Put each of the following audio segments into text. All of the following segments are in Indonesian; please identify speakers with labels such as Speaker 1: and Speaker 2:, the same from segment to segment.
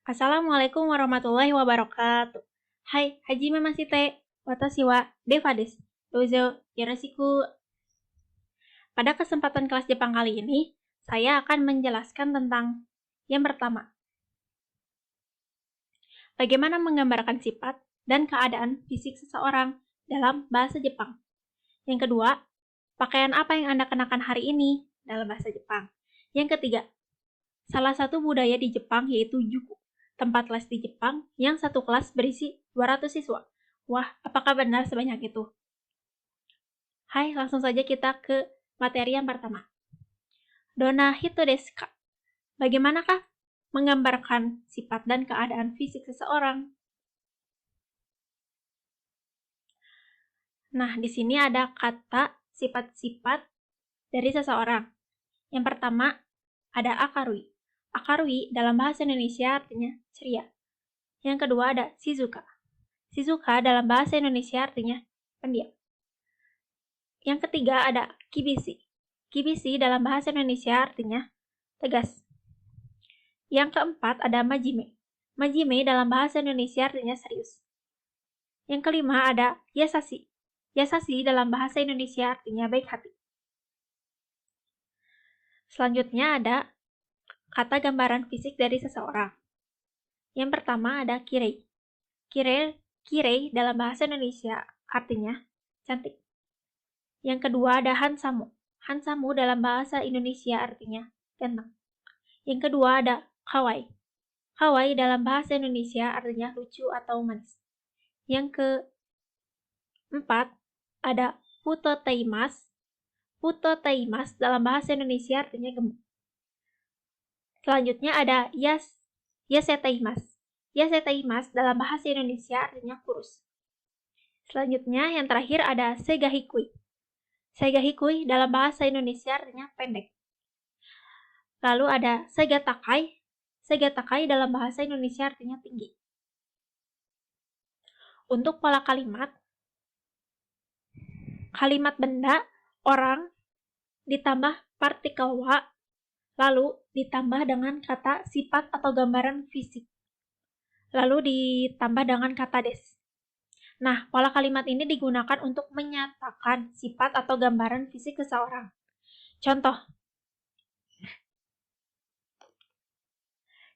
Speaker 1: Assalamualaikum warahmatullahi wabarakatuh. Hai, hajime masite. Watashi wa Deva desu. Dozo yoroshiku. Pada kesempatan kelas Jepang kali ini, saya akan menjelaskan tentang yang pertama, bagaimana menggambarkan sifat dan keadaan fisik seseorang dalam bahasa Jepang. Yang kedua, pakaian apa yang Anda kenakan hari ini dalam bahasa Jepang. Yang ketiga, salah satu budaya di Jepang yaitu juku, tempat les di Jepang yang satu kelas berisi 200 siswa. Wah, apakah benar sebanyak itu? Hai, langsung saja kita ke materi yang pertama. Dona hito desu ka? Bagaimanakah menggambarkan sifat dan keadaan fisik seseorang? Nah, di sini ada kata sifat-sifat dari seseorang. Yang pertama, ada akarui. Akarui dalam bahasa Indonesia artinya ceria. Yang kedua ada shizuka. Shizuka dalam bahasa Indonesia artinya pendiam. Yang ketiga ada kibisi. Kibisi dalam bahasa Indonesia artinya tegas. Yang keempat ada majime. Majime dalam bahasa Indonesia artinya serius. Yang kelima ada yasashi. Yasashi dalam bahasa Indonesia artinya baik hati. Selanjutnya ada kata gambaran fisik dari seseorang. Yang pertama ada kirei. Kirei dalam bahasa Indonesia artinya cantik. Yang kedua ada hansamu. Hansamu dalam bahasa Indonesia artinya ganteng. Yang kedua ada kawaii. Kawaii dalam bahasa Indonesia artinya lucu atau manis. Yang keempat ada futoteimasu. Futoteimasu dalam bahasa Indonesia artinya gemuk. Selanjutnya ada yaseteimasu. Yaseteimasu dalam bahasa Indonesia artinya kurus. Selanjutnya yang terakhir ada segahikui. Segahikui dalam bahasa Indonesia artinya pendek. Lalu ada segatakai. Segatakai dalam bahasa Indonesia artinya tinggi. Untuk pola kalimat benda, orang, ditambah partikel wa, lalu ditambah dengan kata sifat atau gambaran fisik. Lalu ditambah dengan kata des. Nah, pola kalimat ini digunakan untuk menyatakan sifat atau gambaran fisik seseorang. Contoh,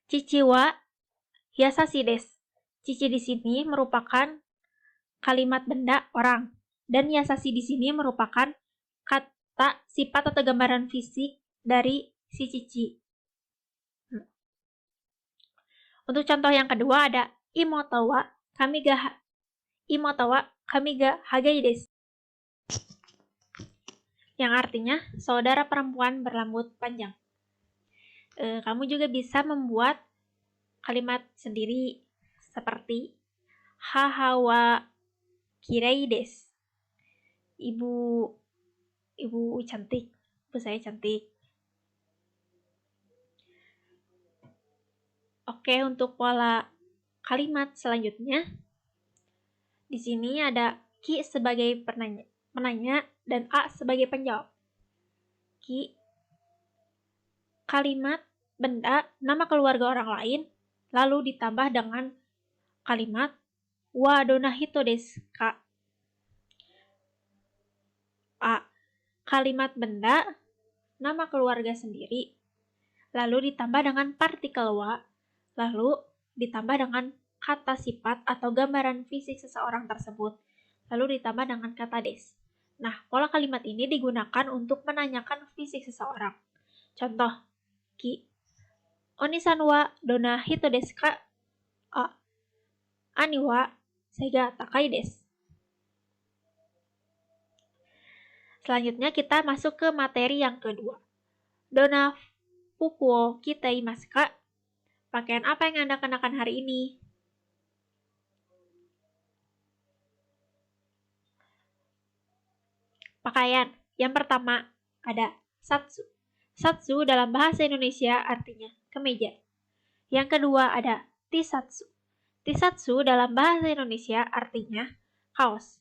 Speaker 1: Cici wa yasashi desu. Cici di sini merupakan kalimat benda orang, dan yasashi di sini merupakan kata sifat atau gambaran fisik dari si Cici. Untuk contoh yang kedua ada imoto wa kami ga hagai desu. Yang artinya saudara perempuan berambut panjang. Kamu juga bisa membuat kalimat sendiri seperti haha wa kirei desu. Ibu cantik, ibu saya cantik. Oke, untuk pola kalimat selanjutnya, di sini ada ki sebagai penanya dan a sebagai penjawab. Ki, kalimat benda nama keluarga orang lain, lalu ditambah dengan kalimat wa dona hito desu ka. A, kalimat benda nama keluarga sendiri, lalu ditambah dengan partikel wa, lalu ditambah dengan kata sifat atau gambaran fisik seseorang tersebut, lalu ditambah dengan kata des. Nah, pola kalimat ini digunakan untuk menanyakan fisik seseorang. Contoh, ki, onisan wa dona hito desu ka? A, ani wa seiga takai desu. Selanjutnya kita masuk ke materi yang kedua. Dona fuku wo kitaimasu ka? Pakaian apa yang Anda kenakan hari ini? Pakaian. Yang pertama ada satsu. Satsu dalam bahasa Indonesia artinya kemeja. Yang kedua ada tisatsu. Tisatsu dalam bahasa Indonesia artinya kaos.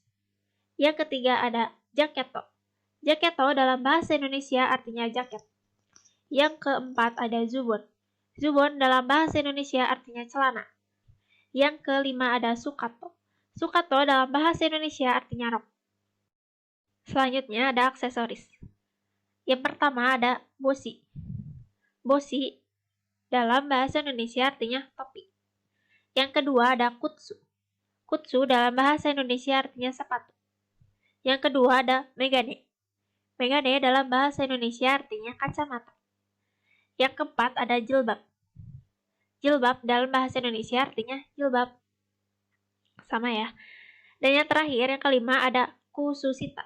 Speaker 1: Yang ketiga ada jaketo. Jaketo dalam bahasa Indonesia artinya jaket. Yang keempat ada zubon. Zubon dalam bahasa Indonesia artinya celana. Yang kelima ada sukato. Sukato dalam bahasa Indonesia artinya rok. Selanjutnya ada aksesoris. Yang pertama ada bosi. Bosi dalam bahasa Indonesia artinya topi. Yang kedua ada kutsu. Kutsu dalam bahasa Indonesia artinya sepatu. Yang kedua ada megane. Megane dalam bahasa Indonesia artinya kacamata. Yang keempat ada jilbab. Jilbab dalam bahasa Indonesia artinya jilbab. Sama ya. Dan yang terakhir, yang kelima ada kususita.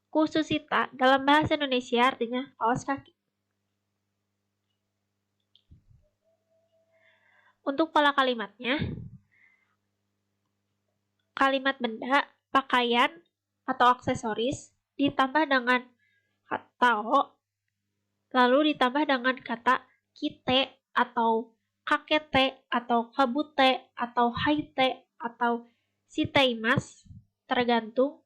Speaker 1: Kususita dalam bahasa Indonesia artinya kaos kaki. Untuk pola kalimatnya, kalimat benda, pakaian, atau aksesoris ditambah dengan kata o, lalu ditambah dengan kata kite, atau kakete, atau kabute, atau haite, atau siteimas, tergantung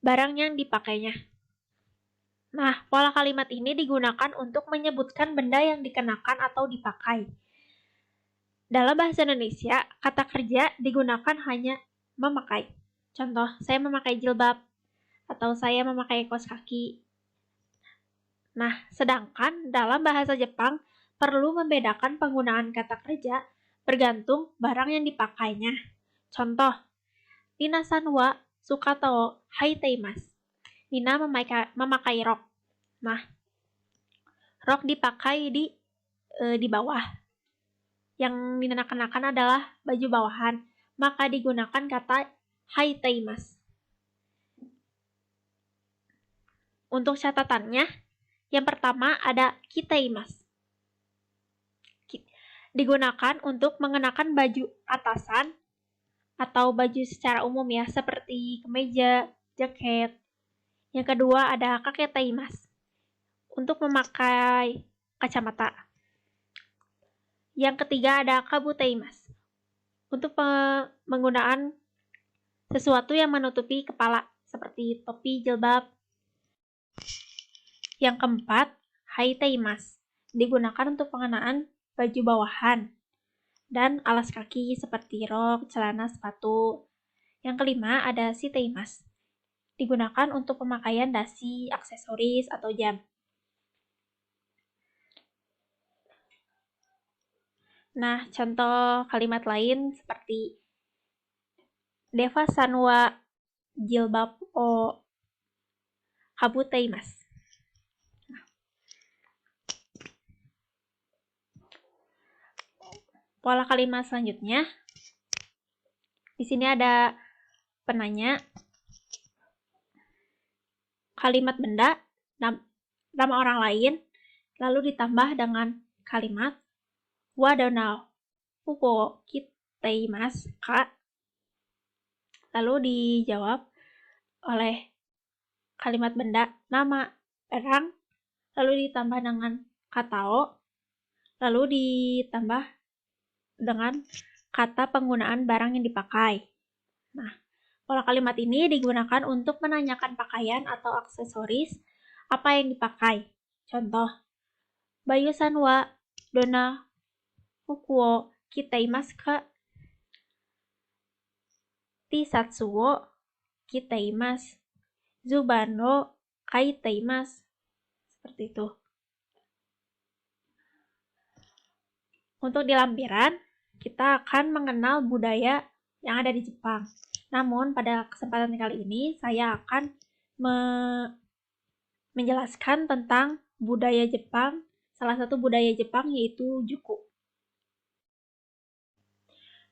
Speaker 1: barang yang dipakainya. Nah, pola kalimat ini digunakan untuk menyebutkan benda yang dikenakan atau dipakai. Dalam bahasa Indonesia, kata kerja digunakan hanya memakai. Contoh, saya memakai jilbab, atau saya memakai kaos kaki. Nah, sedangkan dalam bahasa Jepang, perlu membedakan penggunaan kata kerja bergantung barang yang dipakainya. Contoh, Nina-san wa sukato wo haiteimasu. Nina memakai rok. Nah, rok dipakai di bawah. Yang Nina kenakan adalah baju bawahan, maka digunakan kata haiteimasu. Untuk catatannya, yang pertama ada kiteimasu. Digunakan untuk mengenakan baju atasan atau baju secara umum ya, seperti kemeja, jaket. Yang kedua ada kaketeimasu, untuk memakai kacamata. Yang ketiga ada kabuteimasu, untuk penggunaan sesuatu yang menutupi kepala, seperti topi, jilbab. Yang keempat, haiteimasu, digunakan untuk pengenaan baju bawahan dan alas kaki seperti rok, celana, sepatu. Yang kelima ada shiteimasu, digunakan untuk pemakaian dasi, aksesoris, atau jam. Nah, contoh kalimat lain seperti Deva-san wa jilbab o kabuteimasu. Pola kalimat selanjutnya, di sini ada penanya, kalimat benda, nama orang lain, lalu ditambah dengan kalimat wadana fuko kiteimasu ka, lalu dijawab oleh kalimat benda, nama orang, lalu ditambah dengan kata o, lalu ditambah dengan kata penggunaan barang yang dipakai. Nah, pola kalimat ini digunakan untuk menanyakan pakaian atau aksesoris apa yang dipakai. Contoh, Bayu-san wa dona fuku wo kiteimasu ka? Tisatsu wo kiteimasu. Zuban wo kaiteimasu. Seperti itu. Untuk di lampiran, kita akan mengenal budaya yang ada di Jepang. Namun, pada kesempatan kali ini, saya akan menjelaskan tentang budaya Jepang. Salah satu budaya Jepang yaitu juku.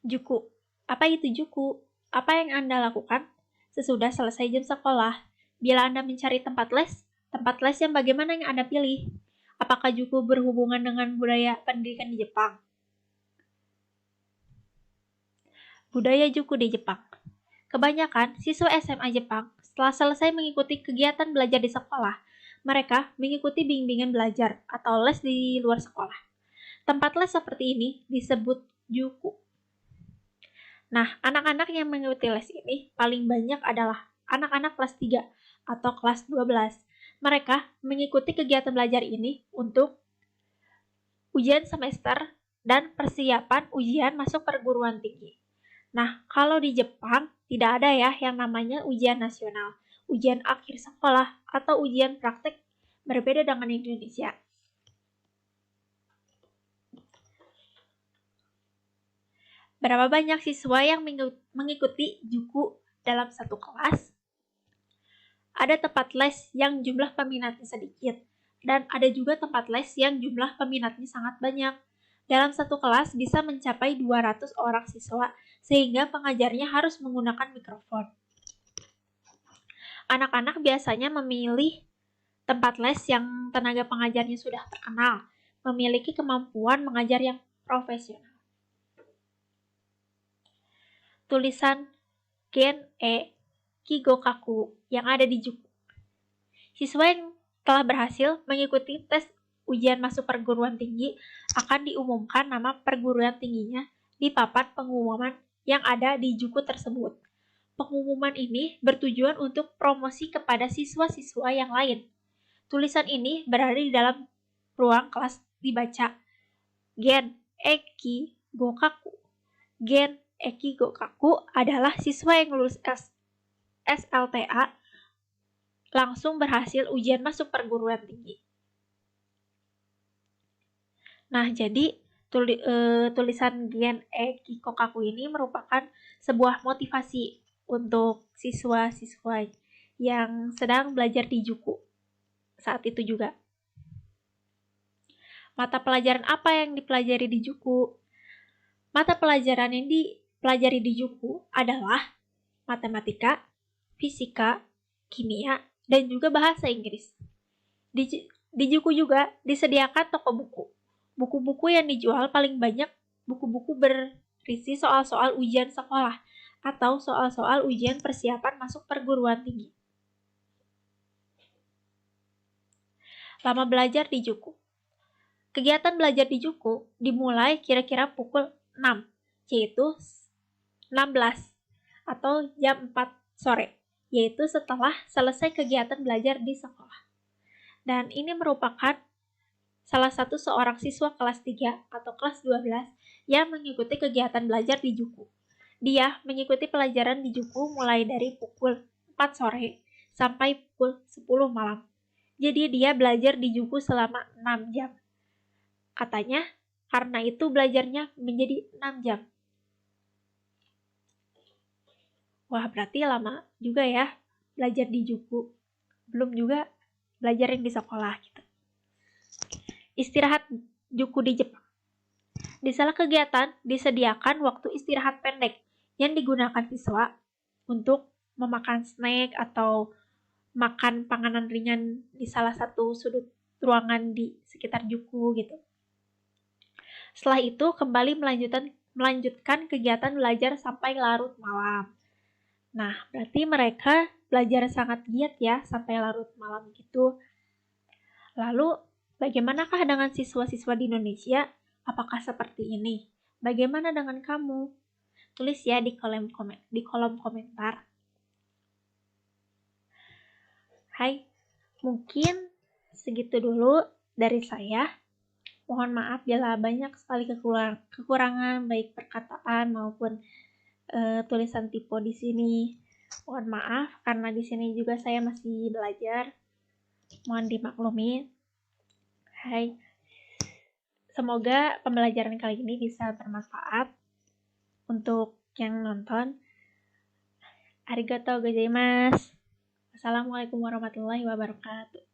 Speaker 1: Juku. Apa itu juku? Apa yang Anda lakukan sesudah selesai jam sekolah? Bila Anda mencari tempat les yang bagaimana yang Anda pilih? Apakah juku berhubungan dengan budaya pendidikan di Jepang? Budaya juku di Jepang. Kebanyakan siswa SMA Jepang setelah selesai mengikuti kegiatan belajar di sekolah, mereka mengikuti bimbingan belajar atau les di luar sekolah. Tempat les seperti ini disebut juku. Nah, anak-anak yang mengikuti les ini paling banyak adalah anak-anak kelas 3 atau kelas 12. Mereka mengikuti kegiatan belajar ini untuk ujian semester, dan persiapan ujian masuk perguruan tinggi. Nah, kalau di Jepang tidak ada ya yang namanya ujian nasional, ujian akhir sekolah, atau ujian praktek, berbeda dengan Indonesia. Berapa banyak siswa yang mengikuti Juku dalam satu kelas? Ada tempat les yang jumlah peminatnya sedikit, dan ada juga tempat les yang jumlah peminatnya sangat banyak. Dalam satu kelas bisa mencapai 200 orang siswa, sehingga pengajarnya harus menggunakan mikrofon. Anak-anak biasanya memilih tempat les yang tenaga pengajarnya sudah terkenal, memiliki kemampuan mengajar yang profesional. Tulisan Gen E Kigokaku yang ada di Juku. Siswa yang telah berhasil mengikuti tes ujian masuk perguruan tinggi akan diumumkan nama perguruan tingginya di papan pengumuman yang ada di Juku tersebut. Pengumuman ini bertujuan untuk promosi kepada siswa-siswa yang lain. Tulisan ini berada di dalam ruang kelas dibaca. Gen Eki Gokaku. Gen Eki Gokaku adalah siswa yang lulus SLTA langsung berhasil ujian masuk perguruan tinggi. Nah, jadi tulisan Gen Eki Gokaku ini merupakan sebuah motivasi untuk siswa-siswa yang sedang belajar di Juku saat itu juga. Mata pelajaran apa yang dipelajari di Juku? Mata pelajaran yang dipelajari di Juku adalah matematika, fisika, kimia, dan juga bahasa Inggris. Di Juku juga disediakan toko buku. Buku-buku yang dijual paling banyak buku-buku berisi soal-soal ujian sekolah atau soal-soal ujian persiapan masuk perguruan tinggi. Lama belajar di Juku. Kegiatan belajar di Juku dimulai kira-kira pukul 6, yaitu 16 atau jam 4 sore, yaitu setelah selesai kegiatan belajar di sekolah. Dan ini merupakan salah satu seorang siswa kelas 3 atau kelas 12 yang mengikuti kegiatan belajar di Juku. Dia mengikuti pelajaran di Juku mulai dari pukul 4 sore sampai pukul 10 malam. Jadi dia belajar di Juku selama 6 jam. Katanya, karena itu belajarnya menjadi 6 jam. Wah, berarti lama juga ya belajar di Juku. Belum juga belajar yang di sekolah gitu. Istirahat Juku di Jepang. Di salah kegiatan disediakan waktu istirahat pendek yang digunakan siswa untuk memakan snack atau makan panganan ringan di salah satu sudut ruangan di sekitar Juku gitu. Setelah itu kembali melanjutkan kegiatan belajar sampai larut malam. Nah, berarti mereka belajar sangat giat ya sampai larut malam gitu. Lalu, bagaimanakah dengan siswa-siswa di Indonesia? Apakah seperti ini? Bagaimana dengan kamu? Tulis ya di kolom komentar. Hai, mungkin segitu dulu dari saya. Mohon maaf bila banyak sekali kekurangan baik perkataan maupun tulisan tipe di sini. Mohon maaf karena di sini juga saya masih belajar. Mohon dimaklumi. Hai. Semoga pembelajaran kali ini bisa bermanfaat untuk yang nonton. Arigatou gozaimasu. Assalamualaikum warahmatullahi wabarakatuh.